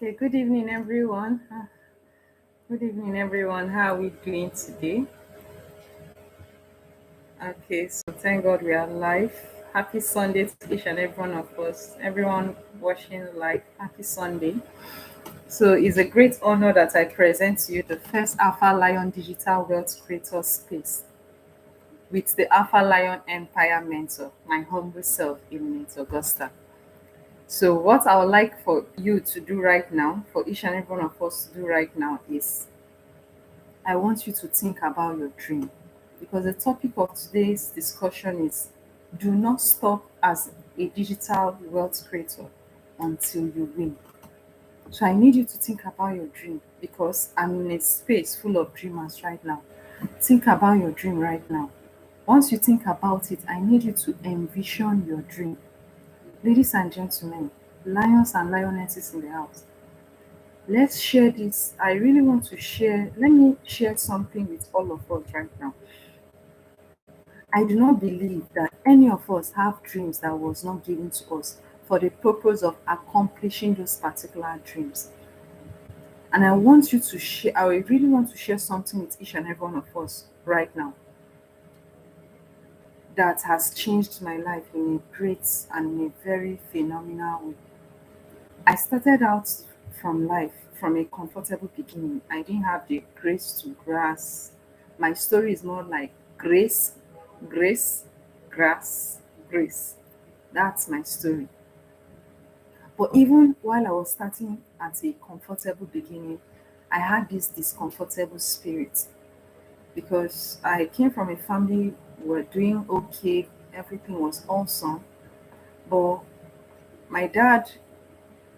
Okay, good evening, everyone. Good evening, everyone. How are we doing today? Okay, so thank God we are live. Happy Sunday to each and every one of us. Everyone watching live, happy Sunday. So it's a great honor that I present to you the first AlphaLion Digital Wealth Creator Space with the AlphaLion Empire Mentor, my humble self, Eminent Augusta. So what I would like for you to do right now, for each and every one of us to do right now is I want you to think about your dream because the topic of today's discussion is do not stop as a digital wealth creator until you win. So I need you to think about your dream because I'm in a space full of dreamers right now. Think about your dream right now. Once you think about it, I need you to envision your dream. Ladies and gentlemen, lions and lionesses in the house, let's share this. I really want to share. Let me share something with all of us right now. I do not believe that any of us have dreams that was not given to us for the purpose of accomplishing those particular dreams. And I want you to share, I really want to share something with each and every one of us right now that has changed my life in a great and in a very phenomenal way. I started out from life from a comfortable beginning. I didn't have the grace to grasp. My story is more like grace, grace, grass, grace. That's my story. But even while I was starting at a comfortable beginning, I had this discomfortable spirit because I came from a family who were doing okay, everything was awesome. But my dad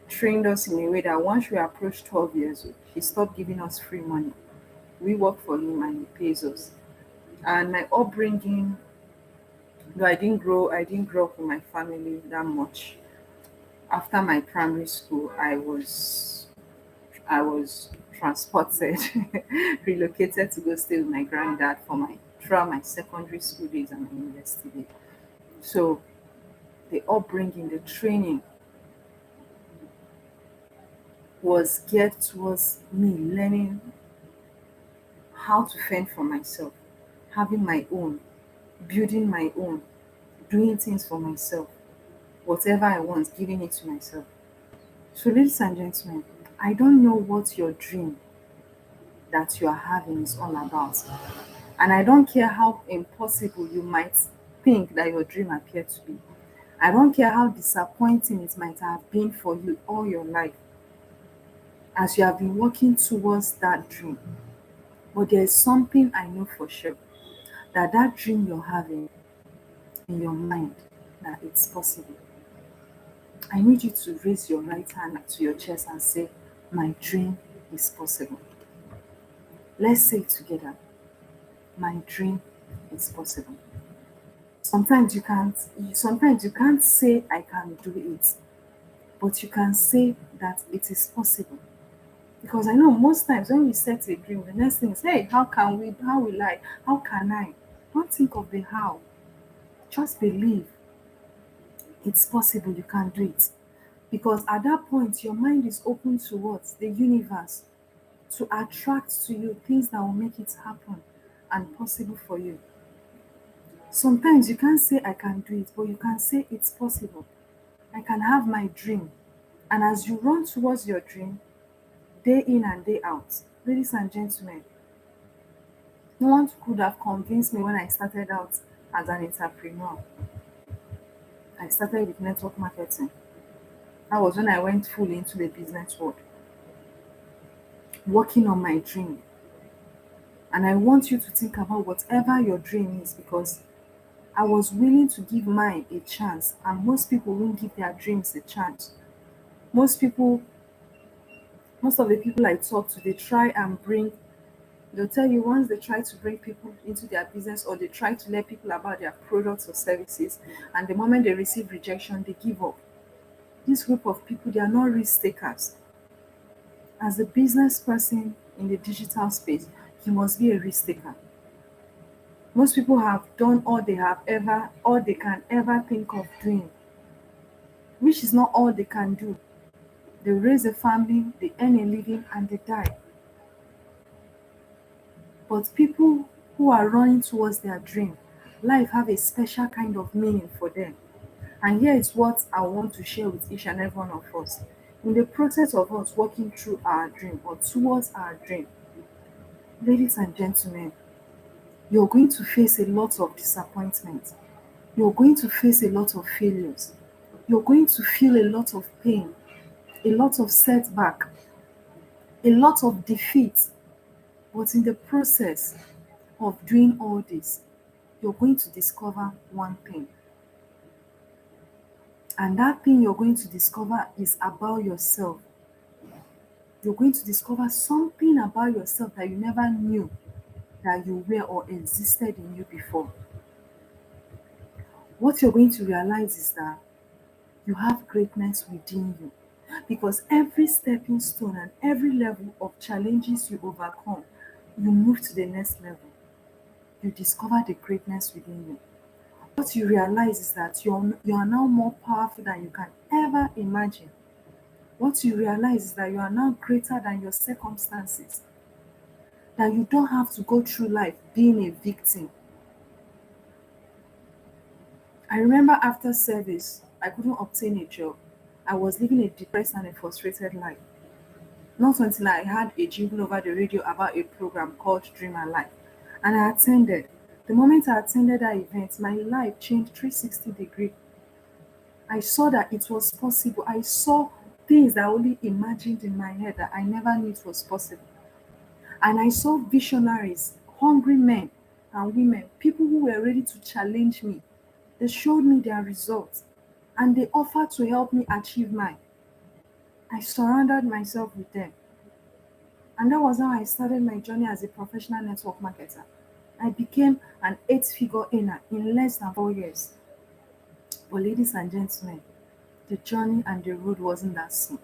trained us in a way that once we approach 12 years old, he stopped giving us free money. We work for him and he pays us. And my upbringing, though I didn't grow up with my family that much. After my primary school, I was transported, relocated to go stay with my granddad for my throughout my secondary school days and my university days. So the upbringing, the training was geared towards me learning how to fend for myself, having my own, building my own, doing things for myself, whatever I want, giving it to myself. So, ladies and gentlemen, I don't know what your dream that you are having is all about. And I don't care how impossible you might think that your dream appeared to be. I don't care how disappointing it might have been for you all your life as you have been working towards that dream. But there is something I know for sure that that dream you're having in your mind, that it's possible. I need you to raise your right hand to your chest and say, my dream is possible. Let's say it together. My dream is possible. Sometimes you can't say I can do it, but you can say that it is possible. Because I know most times when we set a dream, the next thing is, hey, how will I, how can I? Don't think of the how. Just believe it's possible, you can do it. Because at that point, your mind is open towards the universe to attract to you things that will make it happen and possible for you. Sometimes you can't say I can do it, but you can say it's possible. I can have my dream. And as you run towards your dream, day in and day out, ladies and gentlemen, no one could have convinced me when I started out as an entrepreneur. I started with network marketing. That was when I went fully into the business world, working on my dream. And I want you to think about whatever your dream is because I was willing to give mine a chance, and most people won't give their dreams a chance. Most people, most of the people I talk to, they try and bring, they'll tell you once they try to bring people into their business or they try to let people about their products or services, and the moment they receive rejection, they give up. This group of people, they are not risk takers. As a business person in the digital space, you must be a risk taker. Most people have done all they can ever think of doing, which is not all they can do. They raise a family, they earn a living, and they die. But people who are running towards their dream, life have a special kind of meaning for them. And here is what I want to share with each and every one of us. In the process of us walking through our dream or towards our dream, ladies and gentlemen, you're going to face a lot of disappointment. You're going to face a lot of failures. You're going to feel a lot of pain, a lot of setback, a lot of defeat. But in the process of doing all this, you're going to discover one thing. And that thing you're going to discover is about yourself. You're going to discover something about yourself that you never knew that you were or existed in you before. What you're going to realize is that you have greatness within you. Because every stepping stone and every level of challenges you overcome, you move to the next level. You discover the greatness within you. What you realize is that you are now more powerful than you can ever imagine. What you realize is that you are now greater than your circumstances. That you don't have to go through life being a victim. I remember after service, I couldn't obtain a job. I was living a depressed and a frustrated life. Not until I had a jingle over the radio about a program called Dream and Life. And I attended. The moment I attended that event, my life changed 360 degrees. I saw that it was possible. I saw things that I only imagined in my head that I never knew it was possible. And I saw visionaries, hungry men and women, people who were ready to challenge me. They showed me their results and they offered to help me achieve mine. I surrounded myself with them. And that was how I started my journey as a professional network marketer. I became an eight-figure earner in less than 4 years. But ladies and gentlemen, the journey and the road wasn't that smooth.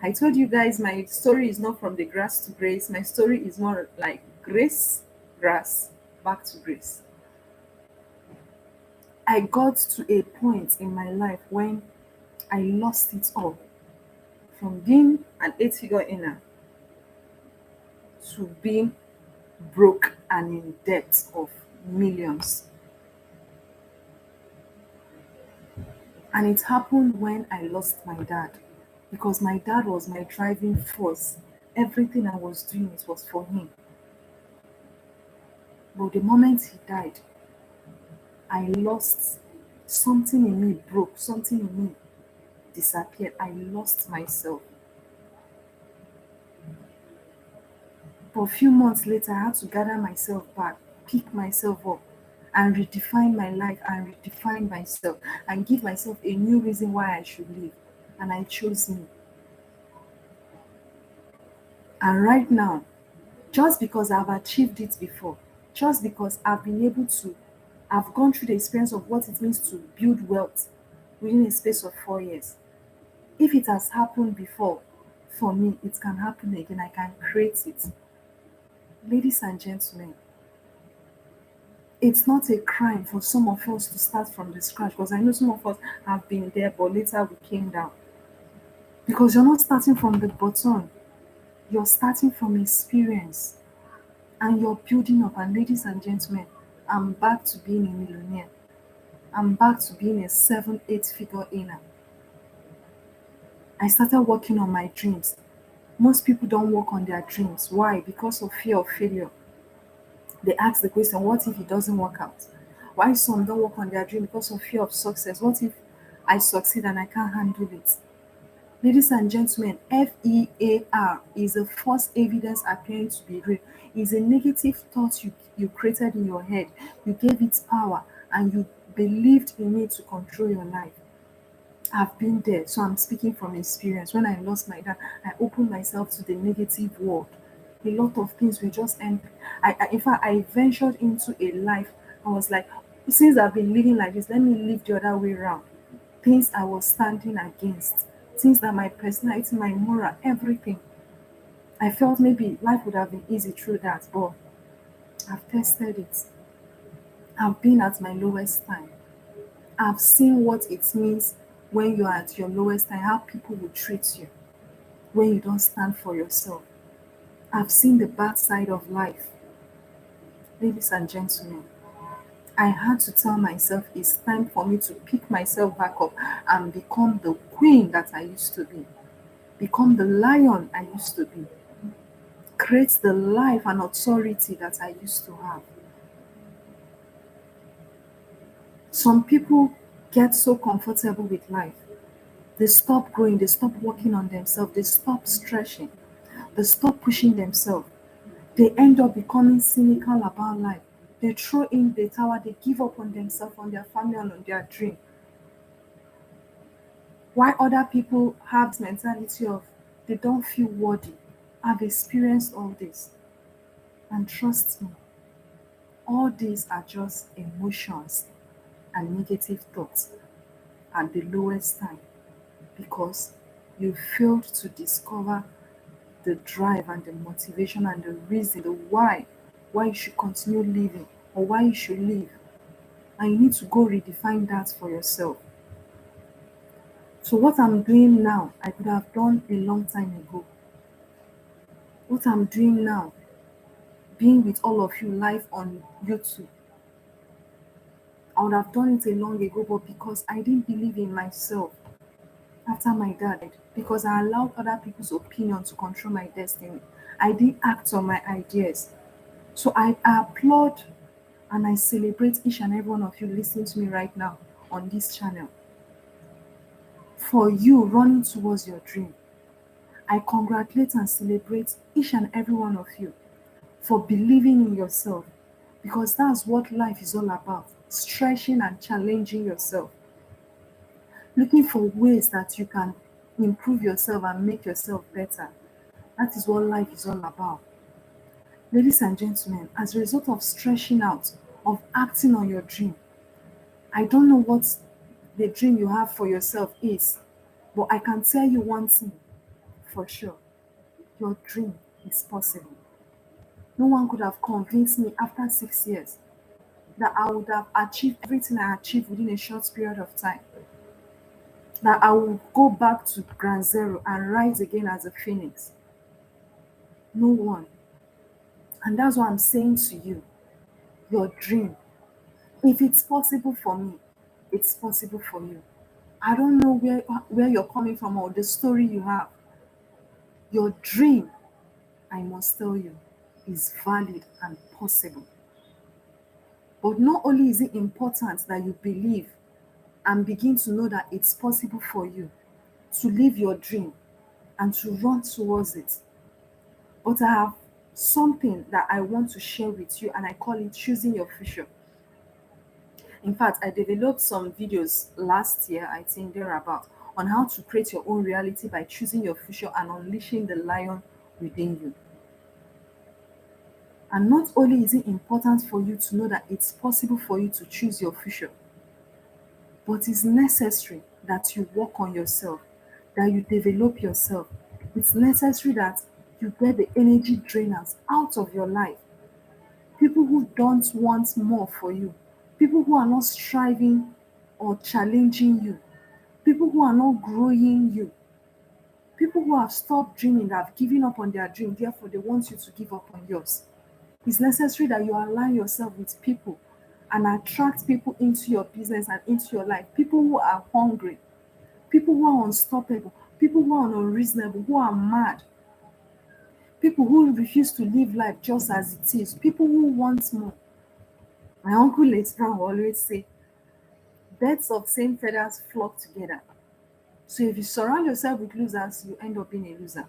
I told you guys my story is not from the grass to grace. My story is more like grace, grass, back to grace. I got to a point in my life when I lost it all. From being an eight-figure earner to being broke and in debt of millions. And it happened when I lost my dad because my dad was my driving force. Everything I was doing, it was for him. But the moment he died, I lost something in me, broke, something in me disappeared. I lost myself. But a few months later, I had to gather myself back, pick myself up, and redefine my life and redefine myself and give myself a new reason why I should live. And I chose me. And right now, just because I've achieved it before, just because I've been able to, I've gone through the experience of what it means to build wealth within a space of 4 years. If it has happened before, for me, it can happen again. I can create it. Ladies and gentlemen, it's not a crime for some of us to start from the scratch because I know some of us have been there, but later we came down. Because you're not starting from the bottom, you're starting from experience and you're building up. And ladies and gentlemen, I'm back to being a millionaire. I'm back to being a 7, 8 figure earner. I started working on my dreams. Most people don't work on their dreams. Why? Because of fear of failure. They ask the question, what if it doesn't work out? Why some don't work on their dream? Because of fear of success. What if I succeed and I can't handle it? Ladies and gentlemen, FEAR is a false evidence appearing to be real. It's a negative thought you created in your head. You gave it power and you believed in it to control your life. I've been there, so I'm speaking from experience. When I lost my dad, I opened myself to the negative world. A lot of things were just empty. In fact, I ventured into a life. I was like, since I've been living like this, let me live the other way around. Things I was standing against, things that my personality, my moral, everything. I felt maybe life would have been easy through that, but I've tested it. I've been at my lowest time. I've seen what it means when you're at your lowest time, how people will treat you. when you don't stand for yourself. I've seen the bad side of life. Ladies and gentlemen, I had to tell myself it's time for me to pick myself back up and become the queen that I used to be, become the lion I used to be, create the life and authority that I used to have. Some people get so comfortable with life. They stop growing, they stop working on themselves, they stop stretching, they stop pushing themselves. They end up becoming cynical about life. They throw in the tower, they give up on themselves, on their family, and on their dream. Why other people have this mentality of they don't feel worthy. I've experienced all this. And trust me, all these are just emotions and negative thoughts at the lowest time because you failed to discover the drive and the motivation and the reason, the why you should continue living or why you should live. And you need to go redefine that for yourself. So what I'm doing now, I could have done a long time ago. What I'm doing now, being with all of you live on YouTube, I would have done it a long ago, but because I didn't believe in myself after my dad died, because I allowed other people's opinion to control my destiny, I didn't act on my ideas. So I applaud and I celebrate each and every one of you listening to me right now on this channel for you running towards your dream. I congratulate and celebrate each and every one of you for believing in yourself because that's what life is all about, stretching and challenging yourself, looking for ways that you can improve yourself and make yourself better. That is what life is all about. Ladies and gentlemen, as a result of stretching out, of acting on your dream, I don't know what the dream you have for yourself is, but I can tell you one thing for sure. Your dream is possible. No one could have convinced me after 6 years that I would have achieved everything I achieved within a short period of time. That I will go back to ground zero and rise again as a phoenix. No one. And that's what I'm saying to you. Your dream, if it's possible for me, it's possible for you. I don't know where you're coming from or the story you have. Your dream, I must tell you, is valid and possible. But not only is it important that you believe and begin to know that it's possible for you to live your dream and to run towards it, but I have something that I want to share with you, and I call it choosing your future. In fact, I developed some videos last year, I think thereabout, on how to create your own reality by choosing your future and unleashing the lion within you. And not only is it important for you to know that it's possible for you to choose your future, but it's necessary that you work on yourself, that you develop yourself. It's necessary that you get the energy drainers out of your life. People who don't want more for you, people who are not striving or challenging you, people who are not growing you, people who have stopped dreaming, that have given up on their dream, therefore they want you to give up on yours. It's necessary that you align yourself with people and attract people into your business and into your life. People who are hungry, people who are unstoppable, people who are unreasonable, who are mad, people who refuse to live life just as it is, people who want more. My uncle later on will always say, birds of same feathers flock together. So if you surround yourself with losers, you end up being a loser.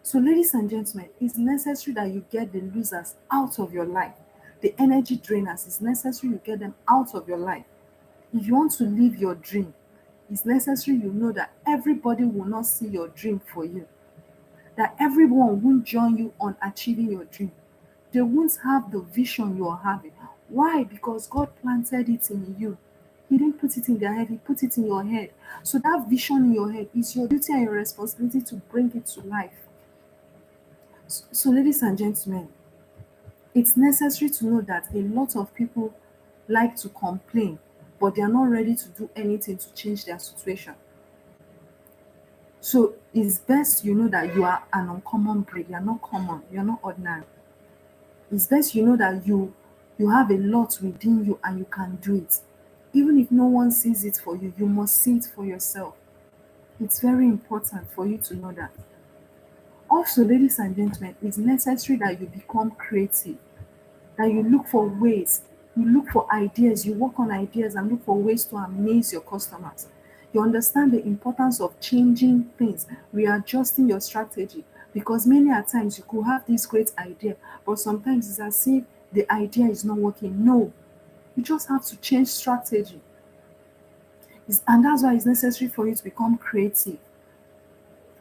So, ladies and gentlemen, it's necessary that you get the losers out of your life. The energy drainers, it's necessary you get them out of your life. If you want to live your dream, it's necessary you know that everybody will not see your dream for you, that everyone won't join you on achieving your dream. They won't have the vision you are having. Why? Because God planted it in you. He didn't put it in their head, He put it in your head. So that vision in your head is your duty and your responsibility to bring it to life. So, ladies and gentlemen, it's necessary to know that a lot of people like to complain, but they are not ready to do anything to change their situation. So it's best you know that you are an uncommon breed. You're not common. You're not ordinary. It's best you know that you have a lot within you and you can do it. Even if no one sees it for you, you must see it for yourself. It's very important for you to know that. Also, ladies and gentlemen, it's necessary that you become creative, that you look for ways, you look for ideas, you work on ideas and look for ways to amaze your customers. You understand the importance of changing things, readjusting your strategy, because many a times you could have this great idea, but sometimes it's as if the idea is not working. No, you just have to change strategy. And that's why it's necessary for you to become creative.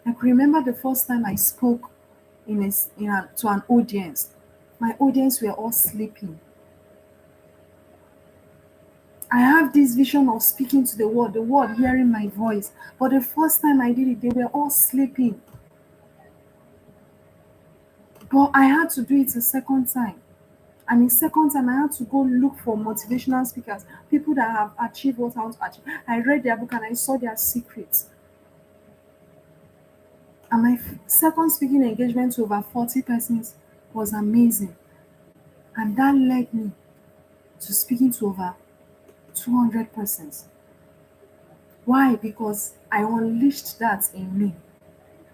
I can remember the first time I spoke to an audience. My audience were all sleeping. I have this vision of speaking to the world hearing my voice. But the first time I did it, they were all sleeping. But I had to do it a second time. And the second time, I had to go look for motivational speakers, people that have achieved what I want to achieve. I read their book and I saw their secrets. And my second speaking engagement to over 40 persons was amazing. And that led me to speaking to over 200 persons. Why? Because I unleashed that in me.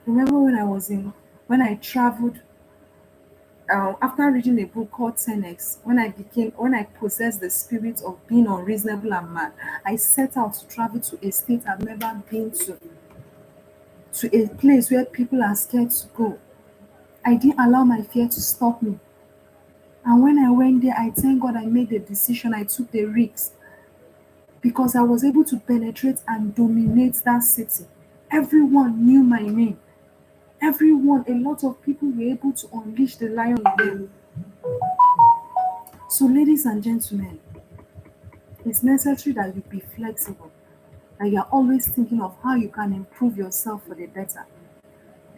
Remember when I traveled, after reading a book called 10x, when I possessed the spirit of being unreasonable and mad, I set out to travel to a state I've never been to a place where people are scared to go. I didn't allow my fear to stop me. And when I went there, I thank God I made the decision, I took the risks because I was able to penetrate and dominate that city. Everyone knew my name. Everyone, a lot of people were able to unleash the lion in them. So, ladies and gentlemen, it's necessary that you be flexible, that you're always thinking of how you can improve yourself for the better.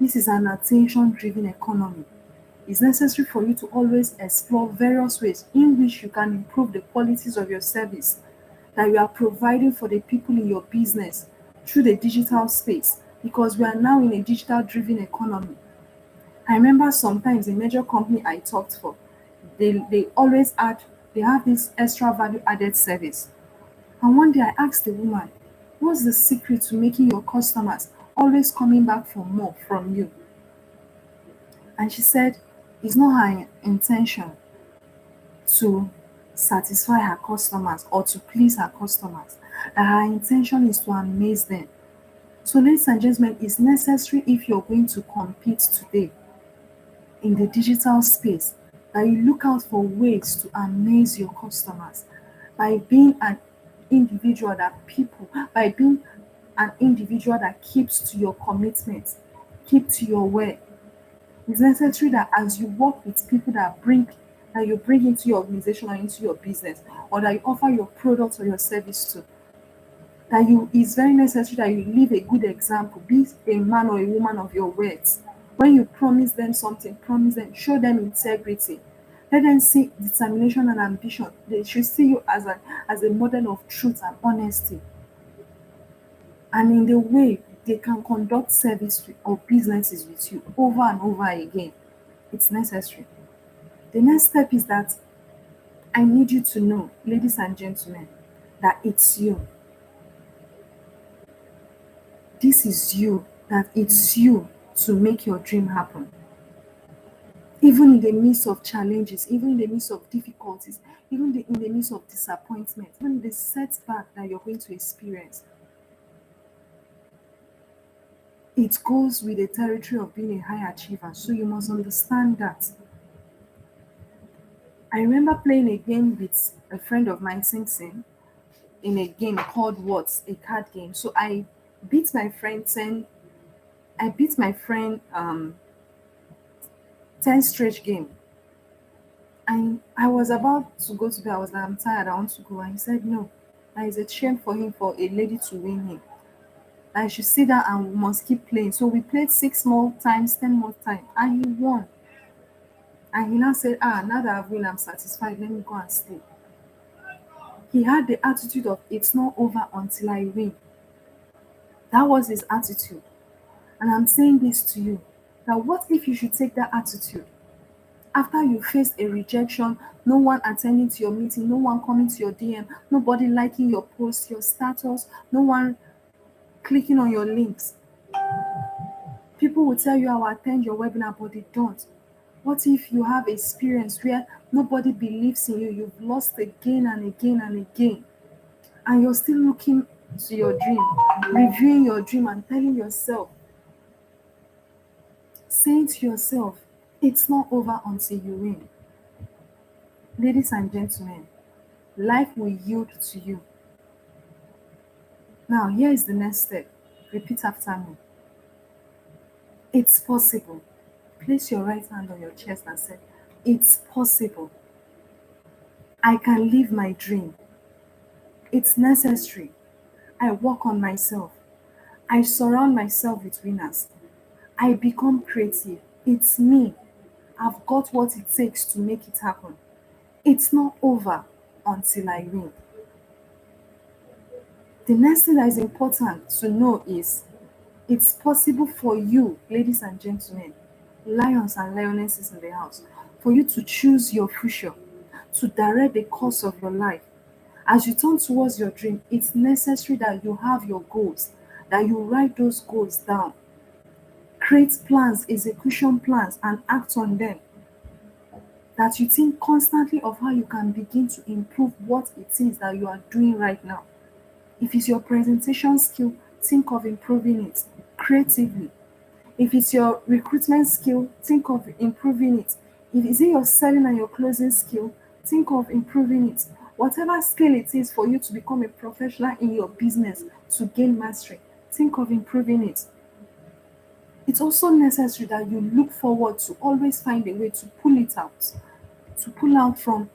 This is an attention driven economy. It's necessary for you to always explore various ways in which you can improve the qualities of your service that you are providing for the people in your business through the digital space, because we are now in a digital driven economy. I remember sometimes a major company I talked for, they always add, they have this extra value added service. And one day I asked the woman, what's the secret to making your customers always coming back for more from you? And she said it's not her intention to satisfy her customers or to please her customers, that her intention is to amaze them. So, ladies and gentlemen, it's necessary if you're going to compete today in the digital space that you look out for ways to amaze your customers by being an individual that people, by being an individual that keeps to your commitment, keep to your word. It's necessary that as you work with people that you bring into your organization or into your business, or that you offer your product or your service to, that you it's very necessary that you leave a good example, be a man or a woman of your words. When you promise them something, promise them, show them integrity. Let them see determination and ambition. They should see you as a model of truth and honesty. And in the way they can conduct service or businesses with you over and over again. It's necessary. The next step is that I need you to know, ladies and gentlemen, that it's you. This is you, that it's you to make your dream happen. Even in the midst of challenges, even in the midst of difficulties, in the midst of disappointment, even the setback that you're going to experience, it goes with the territory of being a high achiever. So you must understand that. I remember playing a game with a friend of mine, Sing Sing, in a game called What? A card game. So beat my friend 10, I beat my friend 10 straight game. And I was about to go to bed. I was like, I'm tired, I want to go. And he said, no, that is a shame for him for a lady to win him. I should sit down and we must keep playing. So we played 6 more times, 10 more times, and he won. And he now said, now that I've won, I'm satisfied. Let me go and sleep. He had the attitude of it's not over until I win. That was his attitude. And I'm saying this to you, that what if you should take that attitude after you faced a rejection, no one attending to your meeting, no one coming to your DM, nobody liking your post, your status, no one clicking on your links. People will tell you I will attend your webinar, but they don't. What if you have experience where nobody believes in you, you've lost again and again and again, and you're still looking to your dream, reviewing your dream and telling yourself, saying to yourself, it's not over until you win. Ladies and gentlemen, life will yield to you. Now, here is the next step. Repeat after me. It's possible. Place your right hand on your chest and say, it's possible. I can live my dream. It's necessary. I work on myself. I surround myself with winners. I become creative. It's me. I've got what it takes to make it happen. It's not over until I win. The next thing that is important to know is it's possible for you, ladies and gentlemen, lions and lionesses in the house, for you to choose your future, to direct the course of your life. As you turn towards your dream, it's necessary that you have your goals, that you write those goals down, create plans, execution plans, and act on them. That you think constantly of how you can begin to improve what it is that you are doing right now. If it's your presentation skill, think of improving it creatively. If it's your recruitment skill, think of improving it. If it's your selling and your closing skill, think of improving it. Whatever skill it is for you to become a professional in your business, to gain mastery, think of improving it. It's also necessary that you look forward to always find a way to pull it out, to pull out from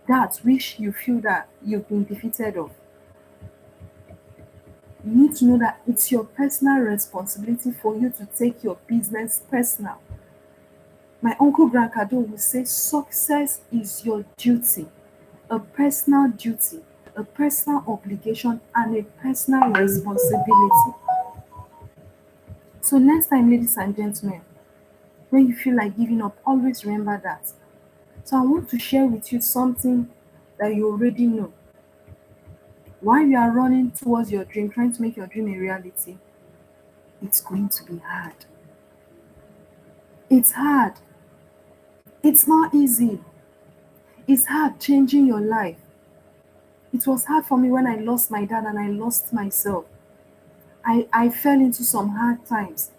that which you feel that you've been defeated of. You need to know that it's your personal responsibility for you to take your business personal. My uncle Brancado will say success is your duty, a personal duty, a personal obligation, and a personal responsibility. So next time, ladies and gentlemen, when you feel like giving up, always remember that. So I want to share with you something that you already know. While you are running towards your dream, trying to make your dream a reality, it's going to be hard. It's hard. It's not easy. It's hard changing your life. It was hard for me when I lost my dad and I lost myself. I fell into some hard times.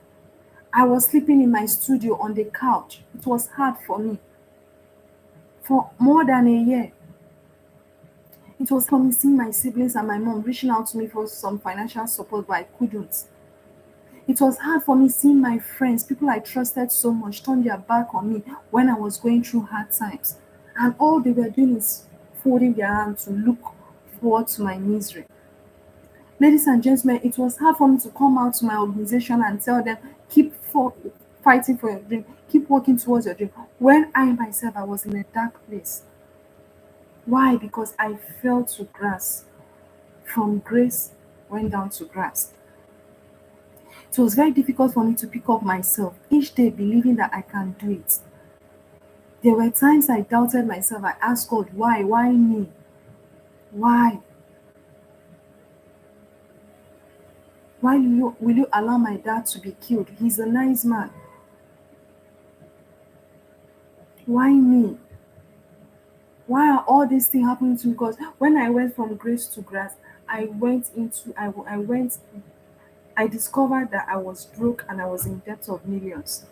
I was sleeping in my studio on the couch. It was hard for me for more than a year. It was for me seeing my siblings and my mom reaching out to me for some financial support, but I couldn't. It was hard for me seeing my friends, people I trusted so much, turn their back on me when I was going through hard times. And all they were doing is folding their hands to look forward to my misery. Ladies and gentlemen, it was hard for me to come out to my organization and tell them, fighting for your dream, keep working towards your dream. When I myself, I was in a dark place. Why? Because I fell to grass. From grace, went down to grass. It was very difficult for me to pick up myself each day, believing that I can do it. There were times I doubted myself. I asked God, why? Why me? Why? Why will you allow my dad to be killed? He's a nice man. Why me? Why are all these things happening to me? Because when I went from grace to grass, I discovered that I was broke and I was in debt of millions.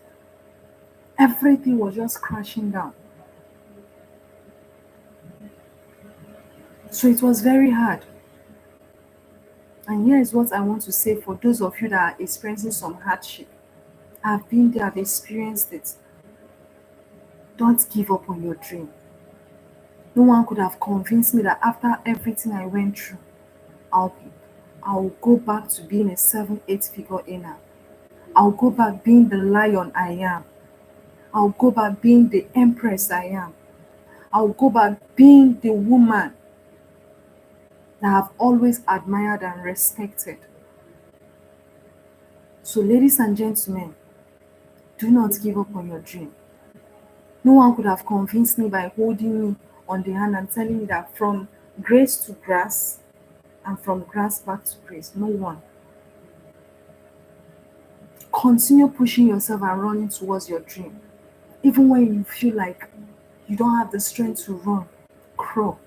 Everything was just crashing down. So it was very hard. And here is what I want to say for those of you that are experiencing some hardship. I've been there, I've experienced it. Don't give up on your dream. No one could have convinced me that after everything I went through, I'll go back to being a 7, 8 figure earner. I'll go back being the lion I am. I'll go back being the empress I am. I'll go back being the woman that I've always admired and respected. So So, ladies and gentlemen, do not give up on your dream. No one could have convinced me by holding me on the hand and telling me that from grace to grass and from grass back to grace. No one. Continue pushing yourself and running towards your dream. Even when you feel like you don't have the strength to run, crawl,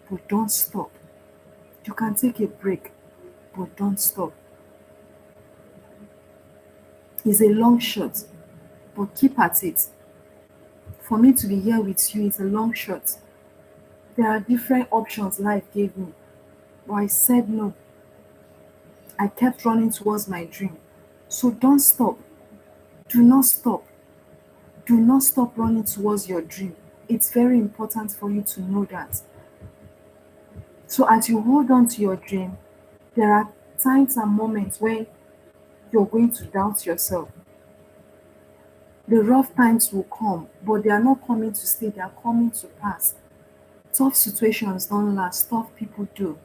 but don't stop. You can take a break, but don't stop. It's a long shot, but keep at it. For me to be here with you is a long shot. There are different options life gave me, but I said no. I kept running towards my dream. So don't stop. Do not stop. Do not stop running towards your dream. It's very important for you to know that. So as you hold on to your dream, there are times and moments when you're going to doubt yourself. The rough times will come, but they are not coming to stay, they are coming to pass. Tough situations don't last, tough people do.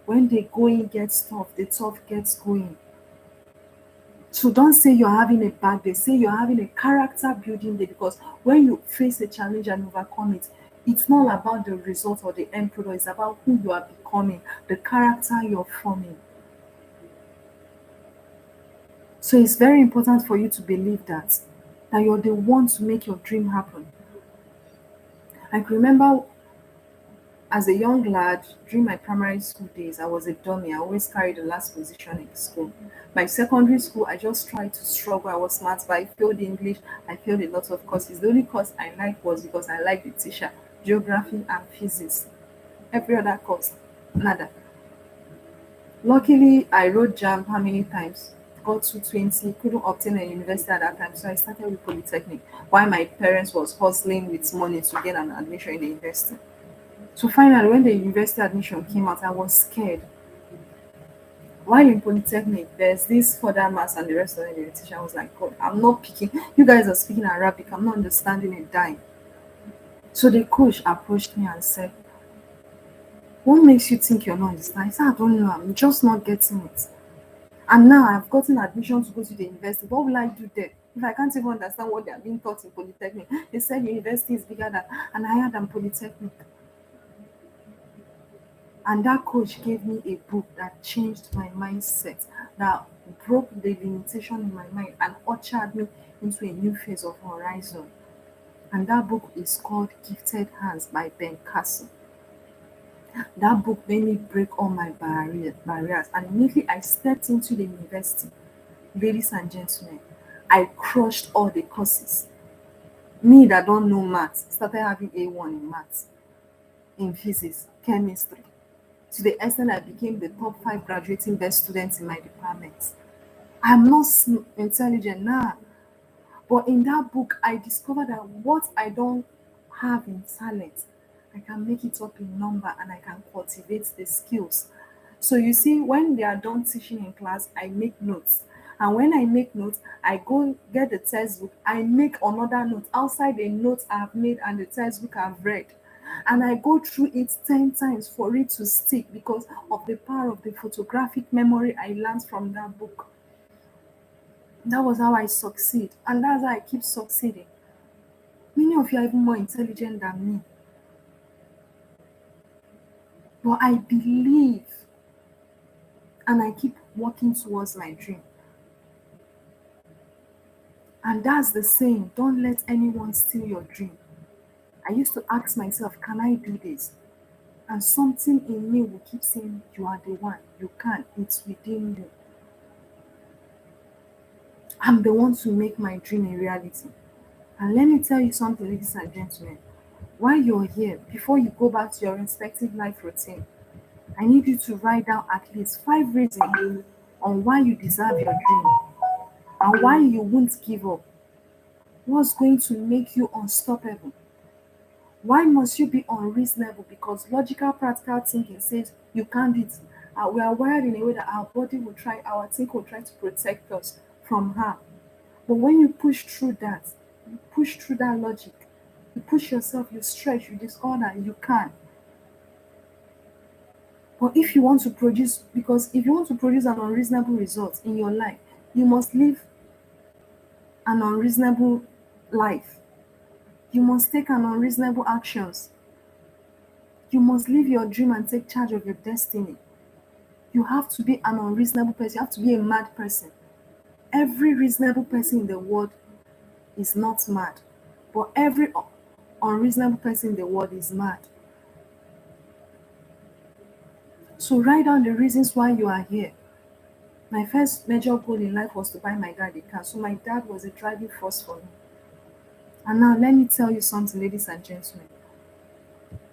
When the going gets tough, the tough gets going. So don't say you're having a bad day, say you're having a character building day, because when you face a challenge and overcome it, it's not about the result or the end product, it's about who you are becoming, the character you're forming. So it's very important for you to believe that you're the one to make your dream happen. I can remember as a young lad, during my primary school days, I was a dummy. I always carried the last position in school. My secondary school, I just tried to struggle. I was smart, but I failed English. I failed a lot of courses. The only course I liked was because I liked the teacher, geography and physics. Every other course, nada. Luckily, I wrote JAMB how many times? Got 220, couldn't obtain a university at that time, so I started with Polytechnic, while my parents was hustling with money to get an admission in the university. So finally, when the university admission came out, I was scared. While in Polytechnic, there's this further mass and the rest of the teacher. I was like, God, I'm not picking. You guys are speaking Arabic. I'm not understanding a dime. So the coach approached me and said, what makes you think you're not understanding? I said, I don't know. I'm just not getting it. And now I've gotten admission to go to the university. What will I do there? If I can't even understand what they are being taught in Polytechnic, they said university is bigger than and higher than Polytechnic. And that coach gave me a book that changed my mindset, that broke the limitation in my mind and ushered me into a new phase of horizon. And that book is called Gifted Hands by Ben Castle. That book made me break all my barriers. And immediately I stepped into the university. Ladies and gentlemen, I crushed all the courses. Me that don't know maths started having A1 in maths, in physics, chemistry, to the extent I became the top 5 graduating best students in my department. I'm not intelligent now, but in that book, I discovered that what I don't have in talent, I can make it up in number and I can cultivate the skills. So you see, when they are done teaching in class, I make notes. And when I make notes, I go get the textbook, I make another note outside the notes I've made and the textbook I've read. And I go through it 10 times for it to stick because of the power of the photographic memory I learned from that book. That was how I succeed. And that's how I keep succeeding. Many of you are even more intelligent than me. But I believe and I keep working towards my dream. And that's the saying, don't let anyone steal your dream. I used to ask myself, can I do this? And something in me will keep saying, you are the one, you can, it's within you. I'm the one to make my dream a reality. And let me tell you something, ladies and gentlemen. While you're here, before you go back to your respective life routine, I need you to write down at least 5 reasons on why you deserve your dream and why you won't give up. What's going to make you unstoppable? Why must you be unreasonable? Because logical, practical thinking says you can't do it. We are wired in a way that our body will try, our thinking will try to protect us from harm. But when you push through that, you push through that logic, you push yourself, you stretch, you discover that you can. But if you want to produce, because if you want to produce an unreasonable result in your life, You must live an unreasonable life. You must take an unreasonable actions. You must live your dream and take charge of your destiny. You have to be an unreasonable person. You have to be a mad person. Every reasonable person in the world is not mad, but every unreasonable person in the world is mad. So write down the reasons why you are here. My first major goal in life was to buy my dad a car. So my dad was a driving force for me. And now let me tell you something, ladies and gentlemen.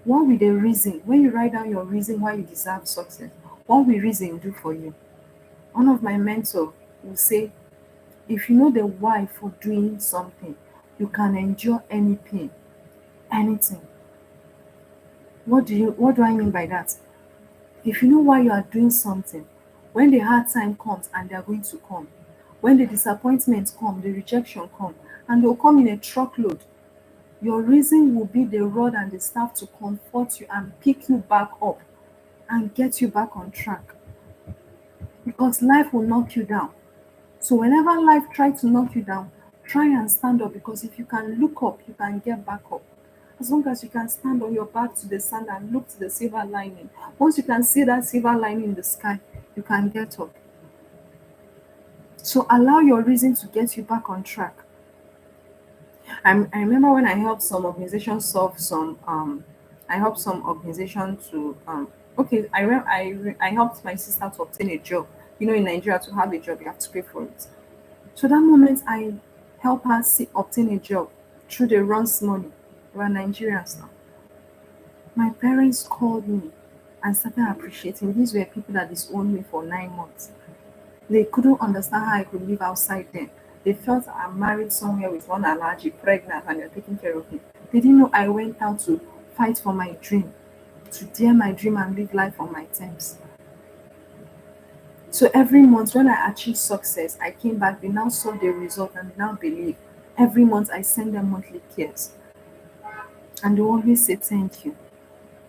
What will the reason, when you write down your reason why you deserve success, what will reason do for you? One of my mentors will say, if you know the why for doing something, you can endure any pain, anything. What do I mean by that? If you know why you are doing something, when the hard time comes, and they are going to come, when the disappointment come, the rejection come, and they'll come in a truckload, your reason will be the rod and the staff to comfort you and pick you back up and get you back on track. Because life will knock you down. So whenever life tries to knock you down, try and stand up, because if you can look up, you can get back up. As long as you can stand on your back to the sand and look to the silver lining. Once you can see that silver lining in the sky, you can get up. So allow your reason to get you back on track. I remember when I helped some organizations solve some I helped some organization to okay, I helped my sister to obtain a job. You know, in Nigeria, to have a job you have to pay for it. So that moment I help her obtain a job through the runs money. We are Nigerians now. My parents called me and started appreciating. These were people that disowned me for 9 months. They couldn't understand how I could live outside them. They felt I'm married somewhere with one allergy, pregnant, and they're taking care of me. They didn't know I went out to fight for my dream, to dare my dream and live life on my terms. So every month when I achieved success, I came back, they now saw the result and they now believe. Every month I send them monthly cares and they always say thank you.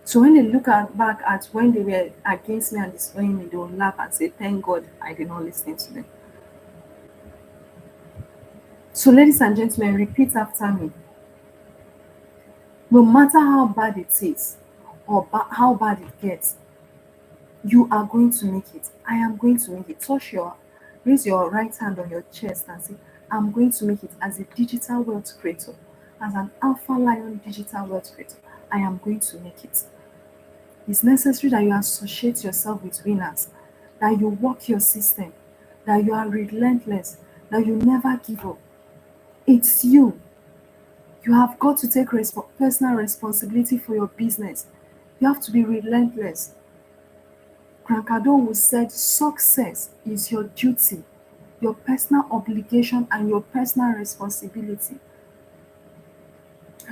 So when they back at when they were against me and destroying me, they will laugh and say, thank God I did not listen to them. So ladies and gentlemen, repeat after me. No matter how bad it is or how bad it gets, you are going to make it. I am going to make it. Raise your right hand on your chest and say, I'm going to make it as a digital wealth creator, as an AlphaLion digital wealth creator. I am going to make it. It's necessary that you associate yourself with winners, that you work your system, that you are relentless, that you never give up. It's you. You have got to take personal responsibility for your business. You have to be relentless. Grant Cardone said, success is your duty, your personal obligation, and your personal responsibility.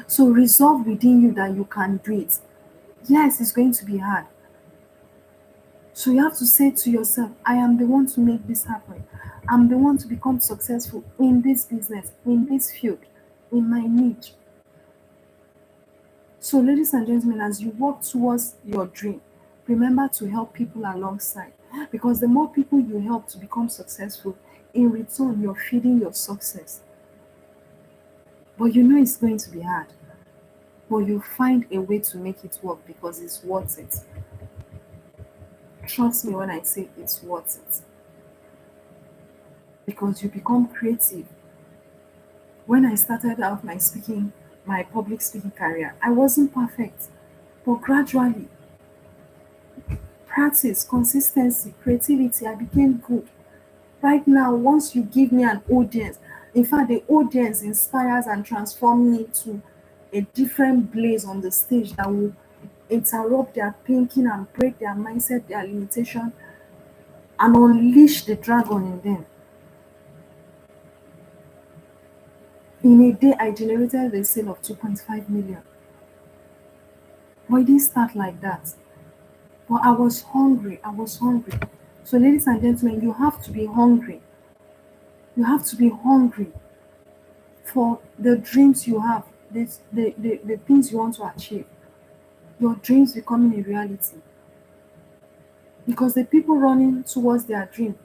So resolve within you that you can do it. Yes, it's going to be hard. So you have to say to yourself, I am the one to make this happen. I'm the one to become successful in this business, in this field, in my niche. So, ladies and gentlemen, as you work towards your dream, remember to help people alongside. Because the more people you help to become successful, in return, you're feeding your success. But you know it's going to be hard. But you find a way to make it work because it's worth it. Trust me when I say it's worth it. Because you become creative. When I started out my public speaking career, I wasn't perfect. But gradually, practice, consistency, creativity, I became good. Right now, once you give me an audience, in fact, the audience inspires and transforms me to a different blaze on the stage that will interrupt their thinking and break their mindset, their limitation, and unleash the dragon in them. In a day, I generated a sale of 2.5 million. But it didn't start like that. But I was hungry. I was hungry. So, ladies and gentlemen, you have to be hungry. You have to be hungry for the dreams you have, the things you want to achieve. Your dreams becoming a reality. Because the people running towards their dream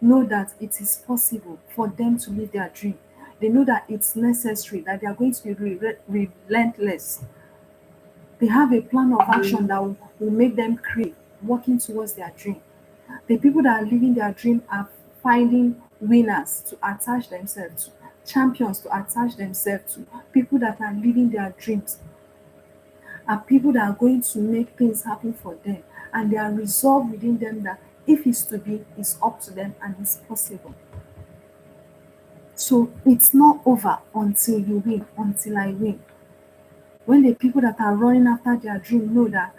know that it is possible for them to live their dream. They know that it's necessary, that they are going to be relentless. They have a plan of action that will make them crave working towards their dream. The people that are living their dream are finding winners to attach themselves to, champions to attach themselves to. People that are living their dreams are people that are going to make things happen for them. And they are resolved within them that if it's to be, it's up to them and it's possible. So it's not over until you win, until I win. When the people that are running after their dream know that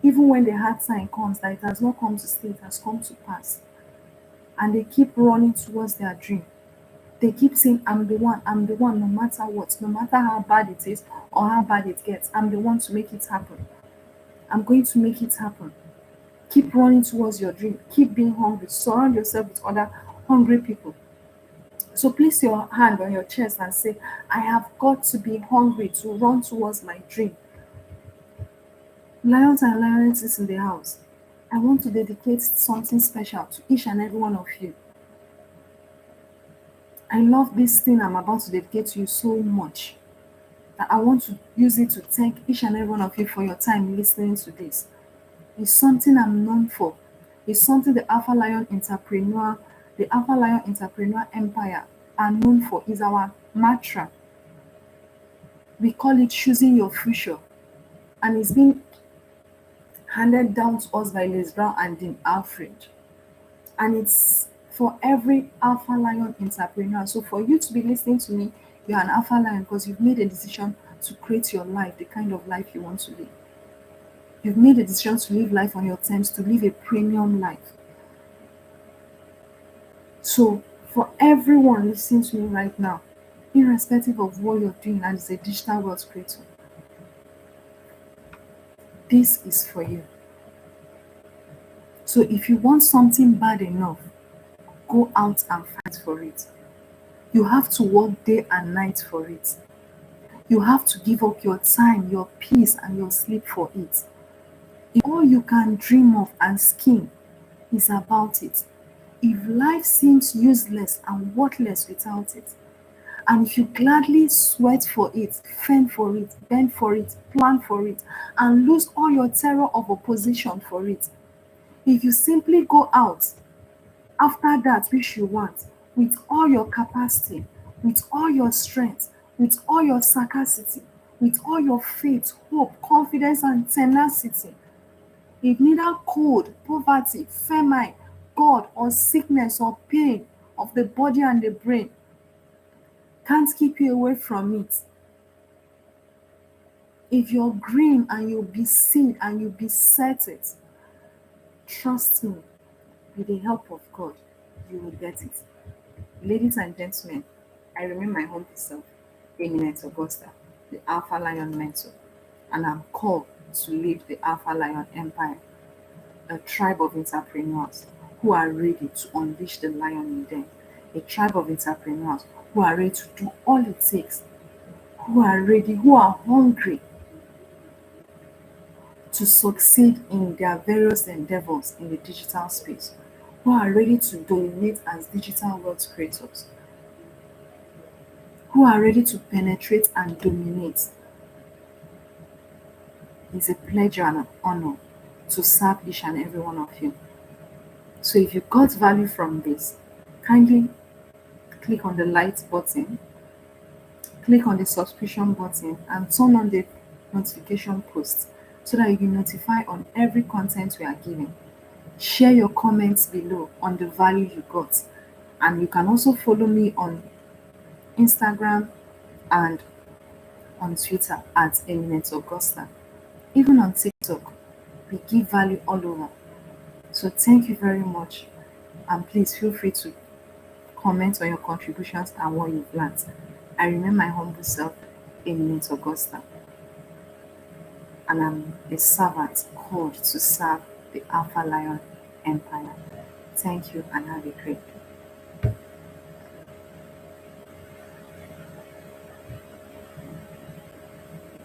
even when the hard time comes, that it has not come to stay, it has come to pass, and they keep running towards their dream. They keep saying, I'm the one, no matter what, no matter how bad it is or how bad it gets, I'm the one to make it happen. I'm going to make it happen. Keep running towards your dream. Keep being hungry. Surround yourself with other hungry people. So place your hand on your chest and say, I have got to be hungry to run towards my dream. Lions and lionesses in the house, I want to dedicate something special to each and every one of you. I love this thing I'm about to dedicate to you so much that I want to use it to thank each and every one of you for your time listening to this. It's something I'm known for. It's something the Alpha Lion Entrepreneur Empire are known for. Is our mantra. We call it choosing your future. And it's been handed down to us by Liz Brown and Dean Alfred. And it's for every Alpha Lion entrepreneur. So for you to be listening to me, you're an Alpha Lion because you've made a decision to create your life, the kind of life you want to live. You've made a decision to live life on your terms, to live a premium life. So for everyone listening to me right now, irrespective of what you're doing as a digital wealth creator, this is for you. So if you want something bad enough, go out and fight for it. You have to work day and night for it. You have to give up your time, your peace, and your sleep for it. If all you can dream of and scheme is about it, if life seems useless and worthless without it, and if you gladly sweat for it, fend for it, bend for it, plan for it, and lose all your terror of opposition for it, if you simply go out after that which you want with all your capacity, with all your strength, with all your sagacity, with all your faith, hope, confidence, and tenacity, if neither cold, poverty, famine, God, or sickness or pain of the body and the brain can't keep you away from it, if you're green and you beseed and you beset it, trust me, with the help of God, you will get it. Ladies and gentlemen, I remain my humble self, Eminent Augusta, the Alpha Lion Mentor, and I'm called to lead the Alpha Lion Empire, a tribe of entrepreneurs who are ready to unleash the lion in them, a tribe of entrepreneurs who are ready to do all it takes, who are ready, who are hungry to succeed in their various endeavors in the digital space, who are ready to dominate as digital wealth creators, who are ready to penetrate and dominate. It's a pleasure and an honor to serve each and every one of you. So if you got value from this, kindly click on the like button, click on the subscription button, and turn on the notification post so that you'll be notified on every content we are giving. Share your comments below on the value you got. And you can also follow me on Instagram and on Twitter at Eminent Augusta. Even on TikTok, we give value all over. So thank you very much. And please feel free to comment on your contributions and what you've learned. I remain my humble self, Eminent Augusta, and I'm a servant called to serve the Alpha Lion Empire. Thank you and have a great day.